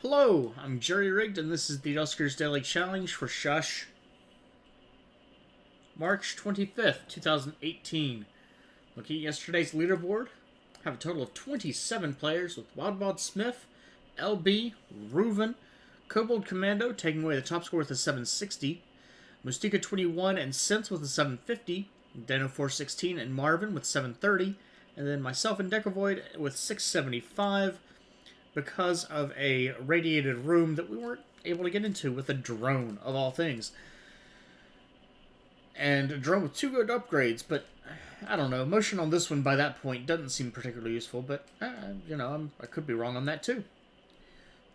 Hello, I'm Jerry Rigged, and this is the Duskers Daily Challenge for Shush. March 25th, 2018. Looking at yesterday's leaderboard, I have a total of 27 players with Wildbald Smith, LB, Reuven, Kobold Commando taking away the top score with a 760, Mustika 21 and Synth with a 750, Dano 416 and Marvin with 730, and then myself and Decavoid with 675. Because of a radiated room that we weren't able to get into with a drone, of all things. And a drone with 2 good upgrades, but I don't know. Motion on this one by that point doesn't seem particularly useful, but, I could be wrong on that too.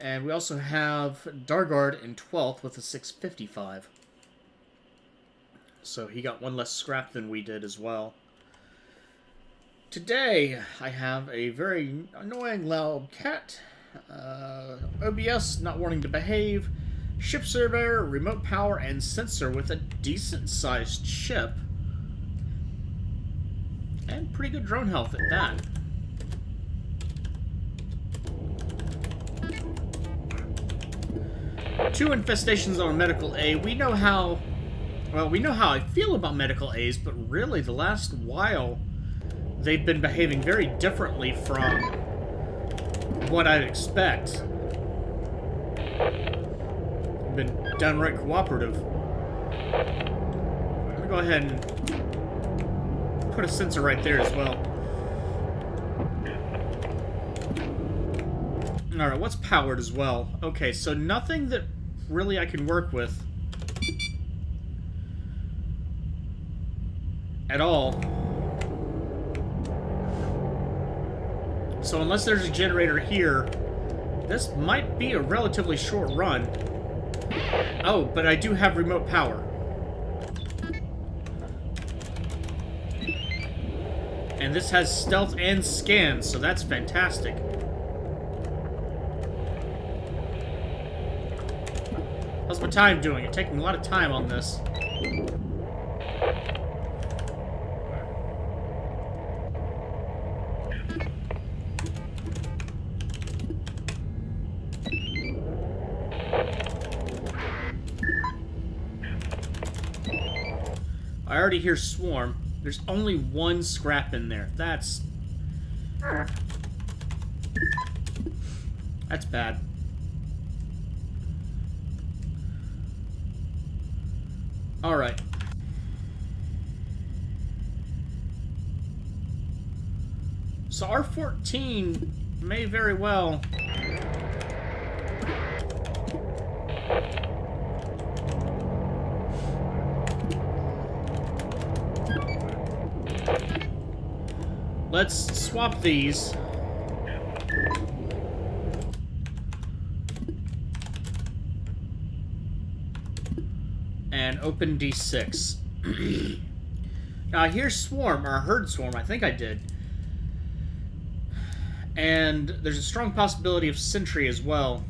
And we also have Dargard in 12th with a 655. So he got one less scrap than we did as well. Today, I have a very annoying loud cat, OBS not wanting to behave, ship surveyor, remote power, and sensor with a decent-sized ship, and pretty good drone health at that. Two infestations on a medical A. We know how I feel about medical A's, but really the last while they've been behaving very differently from what I'd expect. Been downright cooperative. I'm gonna go ahead and put a sensor right there as well. Alright, what's powered as well? Okay, so nothing that really I can work with at all. So unless there's a generator here, this might be a relatively short run. Oh, but I do have remote power. And this has stealth and scan, so that's fantastic. How's my time doing? I'm taking a lot of time on this. I already hear swarm. There's only one scrap in there. That's bad. Alright. So R14 may very well let's swap these. And open D6. Now I hear swarm, or I heard swarm, I think I did. And there's a strong possibility of sentry as well.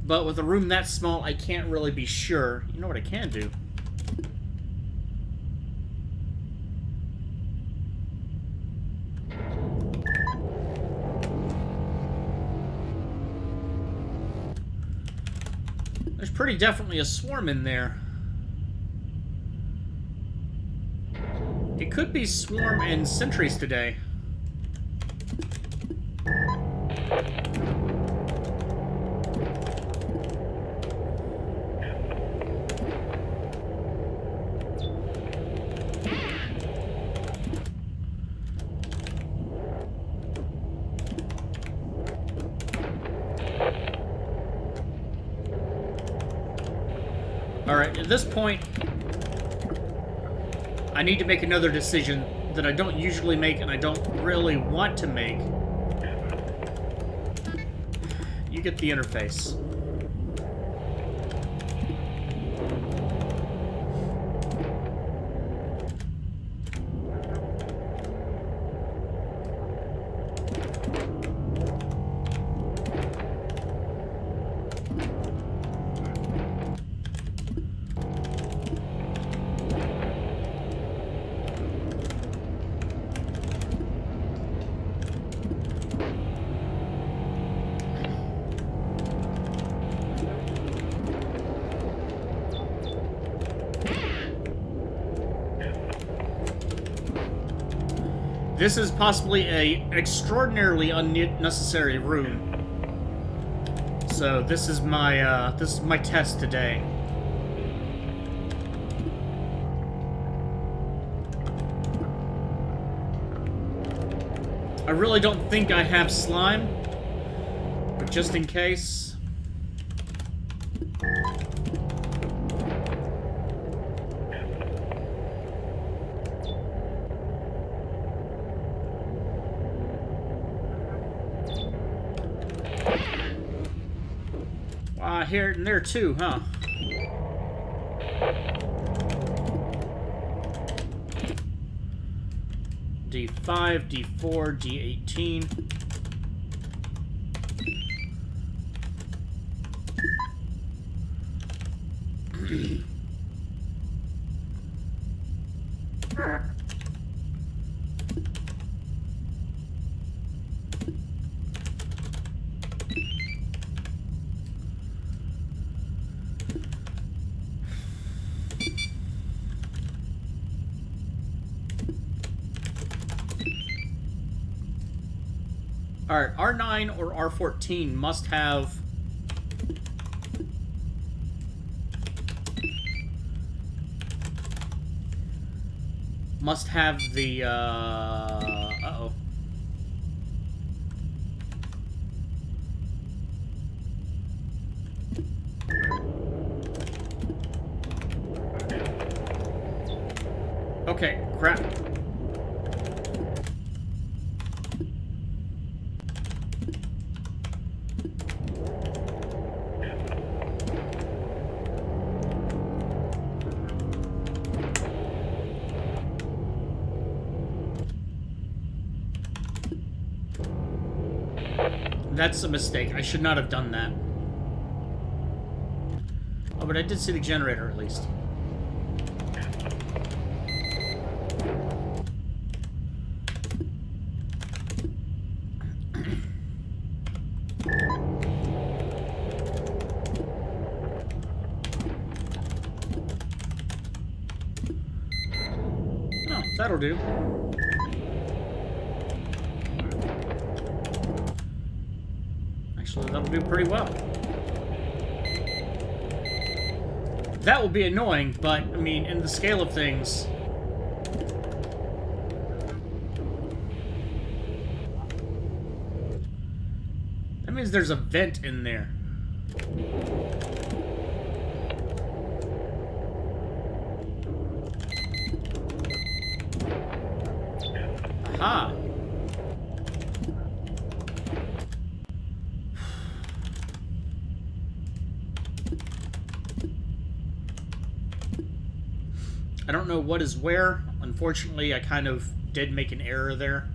But with a room that small, I can't really be sure. You know what I can do? There's pretty definitely a swarm in there. It could be swarm and sentries today. Alright, at this point, I need to make another decision that I don't usually make and I don't really want to make. You get the interface. This is possibly an extraordinarily unnecessary room. So this is my test today. I really don't think I have slime, but just in case. Here and there too, huh? D5, D4, D18. Alright, R9 or R14 must have... the, uh-oh. Okay, crap. That's a mistake. I should not have done that. Oh, but I did see the generator at least. Oh, that'll do. Actually, that'll do pretty well. That will be annoying, but, I mean, in the scale of things... That means there's a vent in there. Aha! I don't know what is where. Unfortunately, I kind of did make an error there.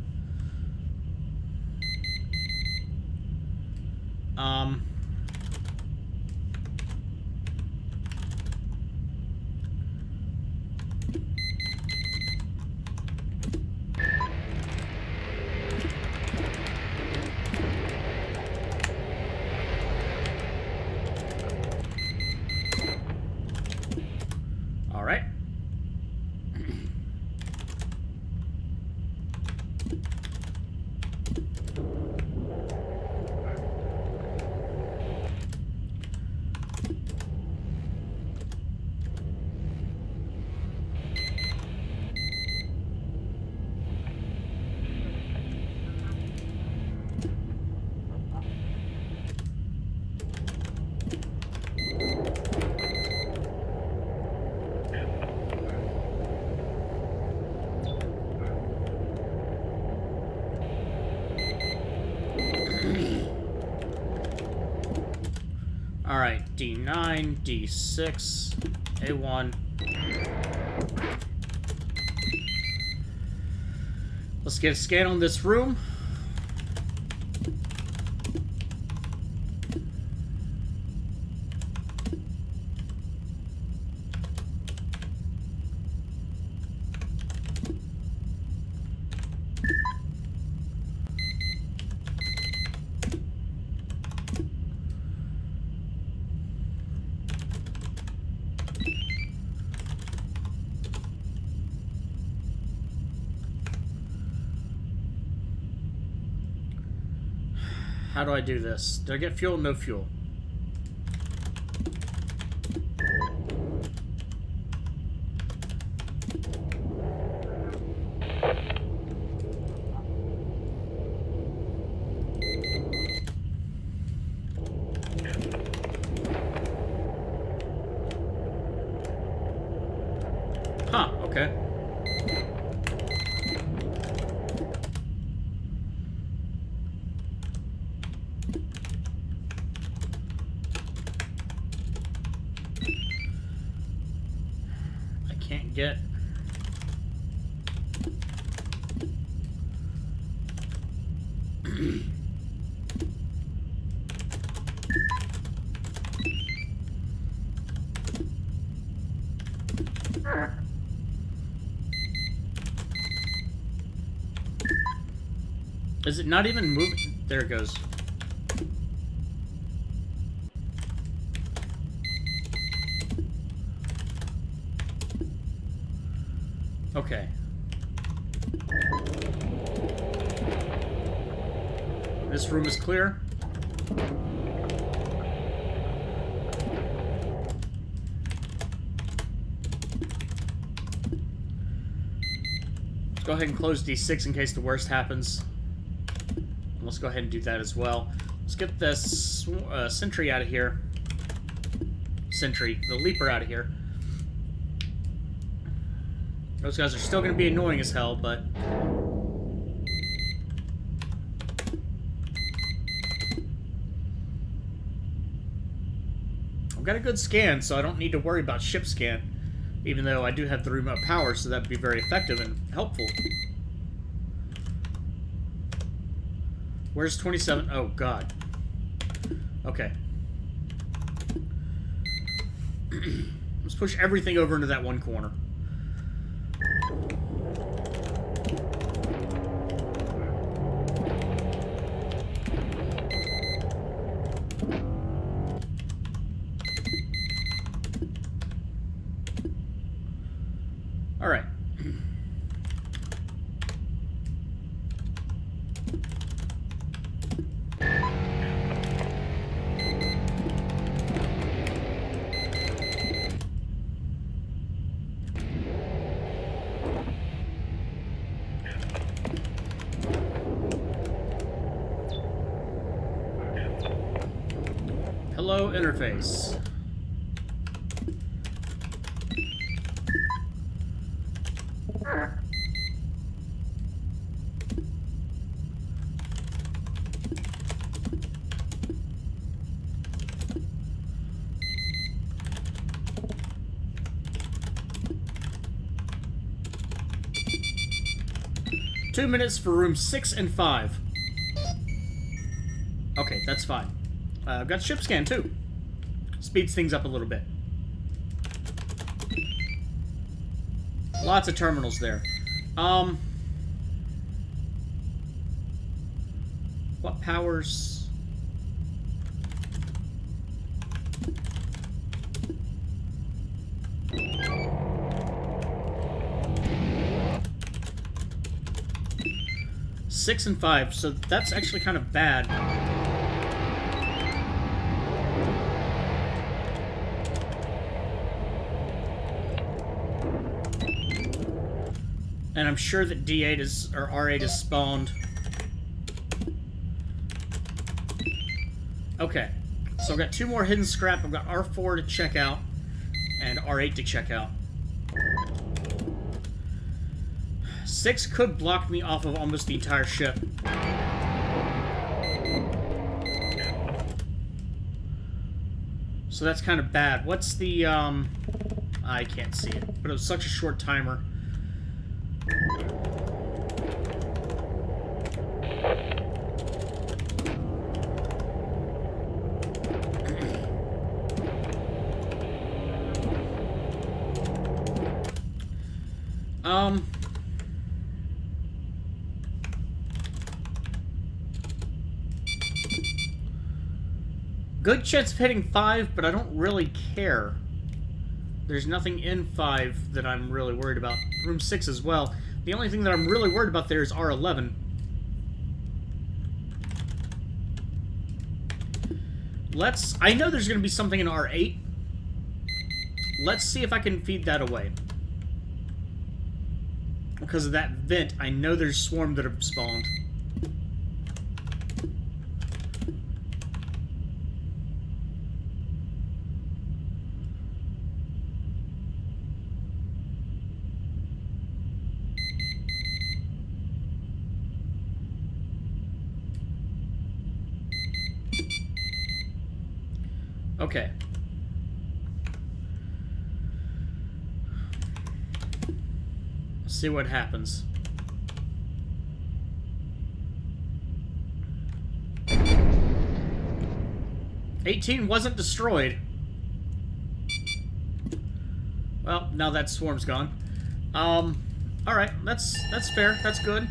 All right. Alright, D9, D6, A1. Let's get a scan on this room. How do I do this? Do I get fuel? No fuel. Huh, okay. I can't get... Is it not even moving? There it goes. Okay. This room is clear. Let's go ahead and close D6 in case the worst happens. Let's go ahead and do that as well. Let's get this sentry out of here. The leaper out of here. Those guys are still going to be annoying as hell, but... I've got a good scan, so I don't need to worry about ship scan. Even though I do have the remote power, so that'd be very effective and helpful. Where's 27? Oh, God. Okay. Let's push everything over into that one corner. All right. Hello, interface. Two minutes for room 6 and 5. Okay, that's fine. I've got ship scan too. Speeds things up a little bit. Lots of terminals there. What powers? Six and 5, so that's actually kind of bad. And I'm sure that D8 is, or R8 is spawned. Okay, so I've got 2 more hidden scrap. I've got R4 to check out, and R8 to check out. 6 could block me off of almost the entire ship. So that's kind of bad. What's the, I can't see it, but it was such a short timer. Good chance of hitting 5, but I don't really care. There's nothing in 5 that I'm really worried about. Room 6 as well. The only thing that I'm really worried about there is R11. I know there's going to be something in R8. Let's see if I can feed that away. Because of that vent, I know there's swarm that have spawned. Okay. Let's see what happens. "18 wasn't destroyed." Well, now that swarm's gone. Alright, that's fair. That's good.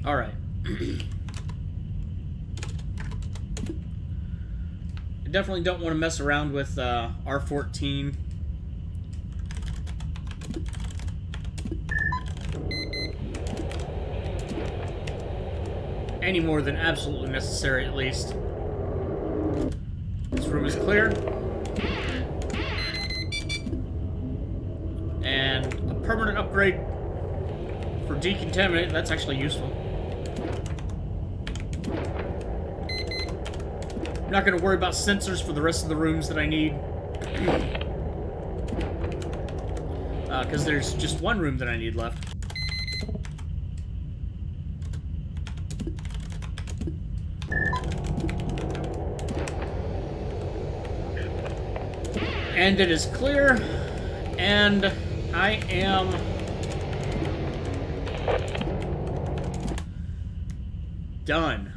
Alright. I definitely don't want to mess around with R14. Any more than absolutely necessary, at least. This room is clear. And a permanent upgrade for decontaminate, that's actually useful. I'm not going to worry about sensors for the rest of the rooms that I need. Because there's just one room that I need left. And it is clear, and I am done.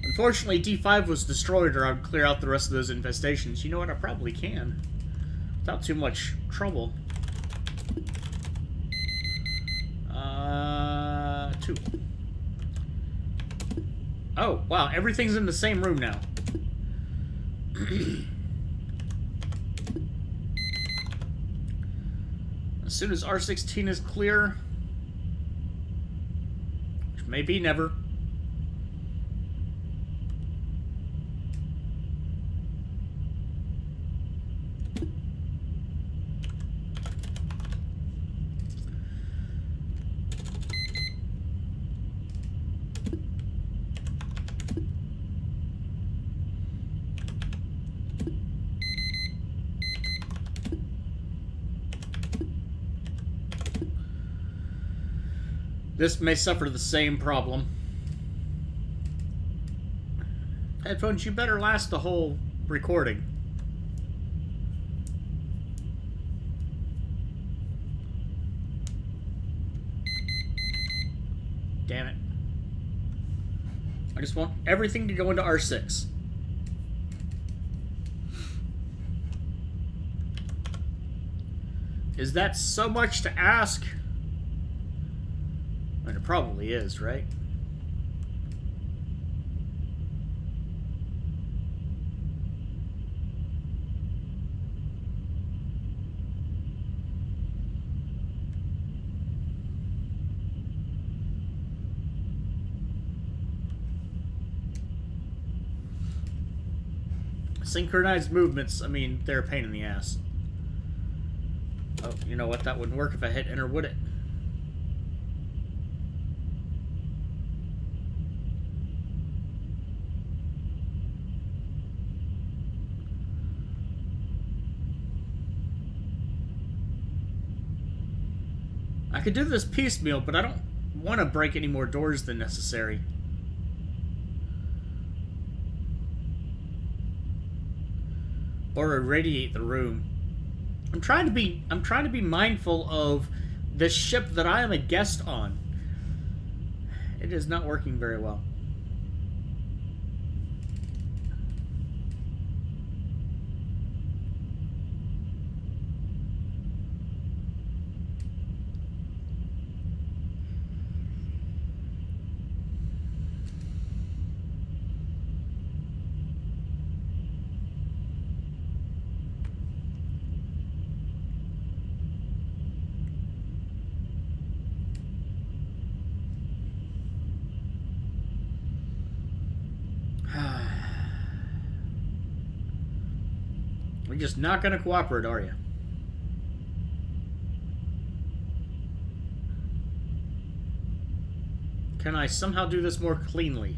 Unfortunately, D5 was destroyed, or I'd clear out the rest of those infestations. You know what? I probably can. Without too much trouble. 2. Oh, wow. Everything's in the same room now. As soon as R16 is clear, which may be never, this may suffer the same problem. Headphones, you better last the whole recording. Damn it. I just want everything to go into R6. Is that so much to ask? I mean, it probably is, right? Synchronized movements, I mean, they're a pain in the ass. Oh, you know what? That wouldn't work if I hit enter, would it? I could do this piecemeal, but I don't want to break any more doors than necessary. Or irradiate the room. I'm trying to be mindful of this ship that I am a guest on. It is not working very well. You're just not going to cooperate, are you? Can I somehow do this more cleanly?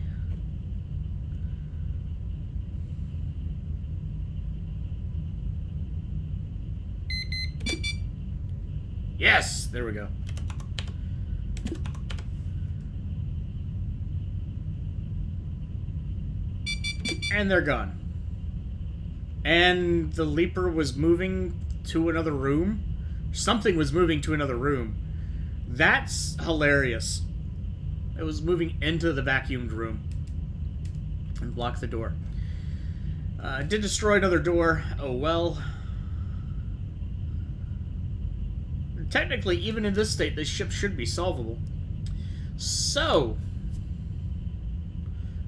Yes! There we go. And they're gone. And the leaper was moving to another room? Something was moving to another room. That's hilarious. It was moving into the vacuumed room. And blocked the door. Did destroy another door. Oh well. Technically, even in this state, this ship should be solvable. So,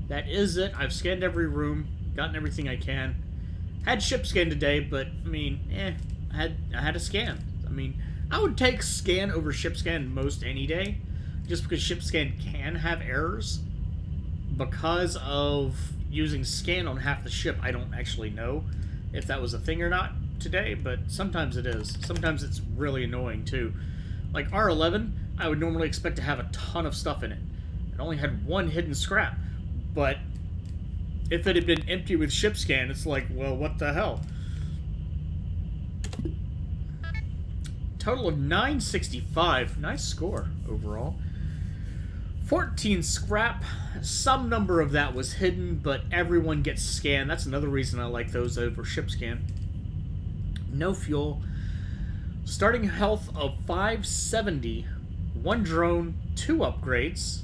that is it. I've scanned every room, gotten everything I can. Had ship scan today, but, I mean, I had a scan. I mean, I would take scan over ship scan most any day, just because ship scan can have errors. Because of using scan on half the ship, I don't actually know if that was a thing or not today, but sometimes it is. Sometimes it's really annoying, too. Like R11, I would normally expect to have a ton of stuff in it. It only had one hidden scrap, but if it had been empty with ship scan, it's like, well, what the hell? Total of 965. Nice score overall. 14 scrap. Some number of that was hidden, but everyone gets scanned. That's another reason I like those over ship scan. No fuel. Starting health of 570. 1 drone, 2 upgrades.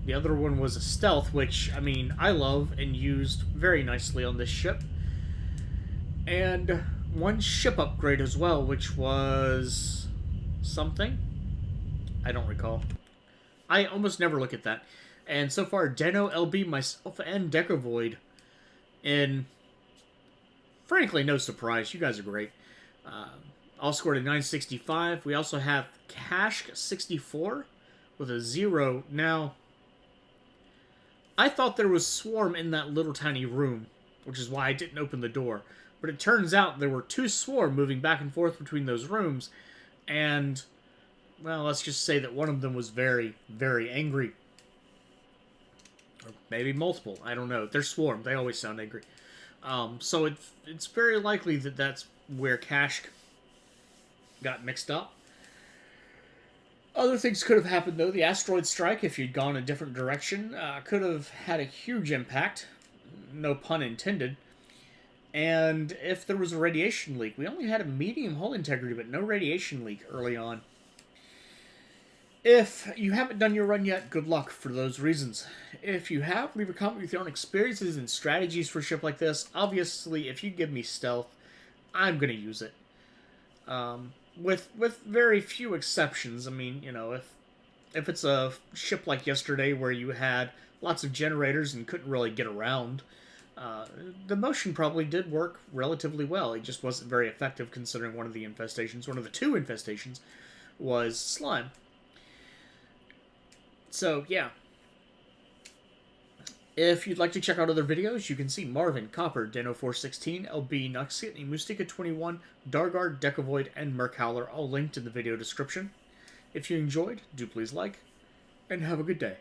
The other one was a stealth, which, I mean, I love and used very nicely on this ship. And 1 ship upgrade as well, which was something. I don't recall. I almost never look at that. And so far, Deno, LB, myself, and Decovoid. And frankly, no surprise. You guys are great. All scored a 965. We also have Kashk 64 with a 0. Now, I thought there was Swarm in that little tiny room, which is why I didn't open the door. But it turns out there were 2 Swarm moving back and forth between those rooms, and, well, let's just say that one of them was very, very angry. Or maybe multiple, I don't know. They're Swarm, they always sound angry. So it's very likely that that's where Kashk got mixed up. Other things could have happened, though. The asteroid strike, if you'd gone a different direction, could have had a huge impact. No pun intended. And if there was a radiation leak, we only had a medium hull integrity, but no radiation leak early on. If you haven't done your run yet, good luck for those reasons. If you have, leave a comment with your own experiences and strategies for a ship like this. Obviously, if you give me stealth, I'm going to use it. With very few exceptions. I mean, you know, if it's a ship like yesterday where you had lots of generators and couldn't really get around, the motion probably did work relatively well. It just wasn't very effective considering one of the 2 infestations, was slime. So, yeah. If you'd like to check out other videos, you can see Marvin, Copper, Deno416, LB, Nuxkit, Mustika21, Dargard, Decovoid, and Merkhowler, all linked in the video description. If you enjoyed, do please like, and have a good day.